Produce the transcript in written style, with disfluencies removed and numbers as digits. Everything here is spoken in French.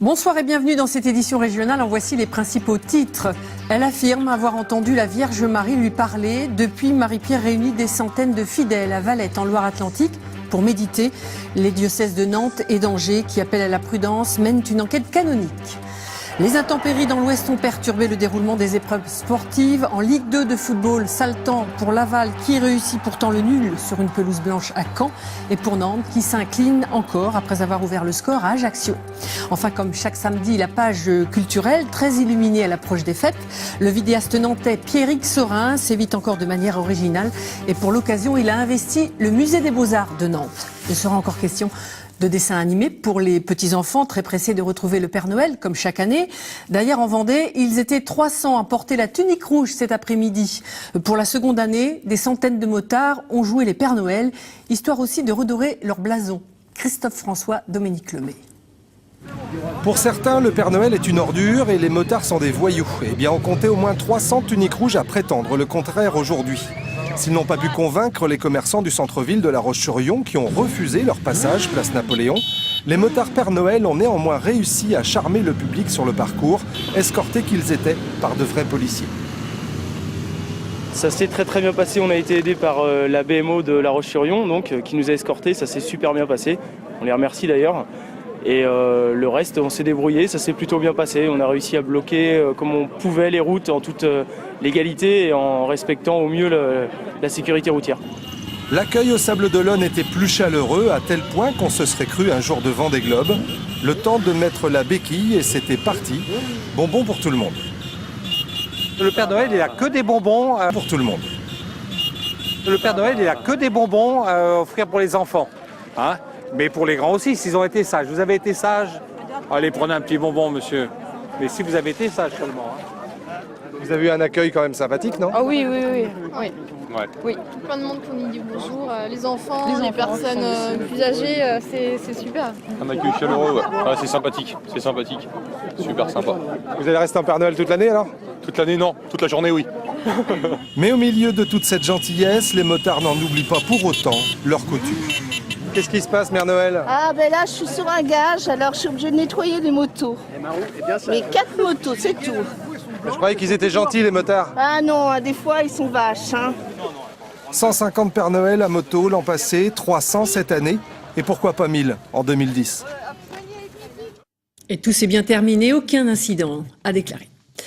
Bonsoir et bienvenue dans cette édition régionale. En voici les principaux titres. Elle affirme avoir entendu la Vierge Marie lui parler. Depuis, Marie-Pierre réunit des centaines de fidèles à Valette en Loire-Atlantique pour méditer. Les diocèses de Nantes et d'Angers, qui appellent à la prudence, mènent une enquête canonique. Les intempéries dans l'Ouest ont perturbé le déroulement des épreuves sportives. En Ligue 2 de football, sale temps pour Laval qui réussit pourtant le nul sur une pelouse blanche à Caen. Et pour Nantes qui s'incline encore après avoir ouvert le score à Ajaccio. Enfin, comme chaque samedi, la page culturelle, très illuminée à l'approche des fêtes. Le vidéaste nantais Pierrick Sorin s'évite encore de manière originale. Et pour l'occasion, il a investi le musée des Beaux-Arts de Nantes. Il sera encore question de dessins animés pour les petits-enfants très pressés de retrouver le Père Noël, comme chaque année. D'ailleurs, en Vendée, ils étaient 300 à porter la tunique rouge cet après-midi. Pour la seconde année, des centaines de motards ont joué les Pères Noël, histoire aussi de redorer leur blason. Christophe François, Dominique Lemay. Pour certains, le Père Noël est une ordure et les motards sont des voyous. Eh bien, on comptait au moins 300 tuniques rouges à prétendre le contraire aujourd'hui. S'ils n'ont pas pu convaincre les commerçants du centre-ville de La Roche-sur-Yon qui ont refusé leur passage place Napoléon, les motards Père Noël ont néanmoins réussi à charmer le public sur le parcours, escortés qu'ils étaient par de vrais policiers. Ça s'est très bien passé, on a été aidés par la BMO de La Roche-sur-Yon qui nous a escortés, ça s'est super bien passé, on les remercie d'ailleurs. Et le reste, on s'est débrouillé, ça s'est plutôt bien passé. On a réussi à bloquer comme on pouvait les routes en toute légalité et en respectant au mieux la sécurité routière. L'accueil au Sable d'Olonne était plus chaleureux à tel point qu'on se serait cru un jour de Vendée Globe. Le temps de mettre la béquille et c'était parti. Bonbons pour tout le monde. Le Père Noël, il a que des bonbons pour tout le monde. Le Père Noël, il a que des bonbons à offrir pour les enfants. Hein ? Mais pour les grands aussi, s'ils ont été sages. Vous avez été sage? Allez, prenez un petit bonbon, monsieur. Mais si vous avez été sage seulement. Hein. Vous avez eu un accueil quand même sympathique, non? Ah oui. Ouais. Oui. Plein de monde qu'on y dit bonjour, les enfants, les personnes plus âgées, c'est super. Un accueil chaleureux, ouais. Ah, c'est sympathique, super sympa. Vous allez rester en Père Noël toute l'année alors? Toute l'année non, toute la journée oui. Mais au milieu de toute cette gentillesse, les motards n'en oublient pas pour autant leur coutume. Qu'est-ce qui se passe, Mère Noël? Ah ben là je suis sur un gage, alors je suis obligée de nettoyer les motos. Mais 4 motos, c'est tout. Je croyais qu'ils étaient gentils les motards. Ah non, des fois ils sont vaches. 150 Père Noël à moto l'an passé, 300 cette année, et pourquoi pas 1000 en 2010. Et tout s'est bien terminé, aucun incident, a déclaré.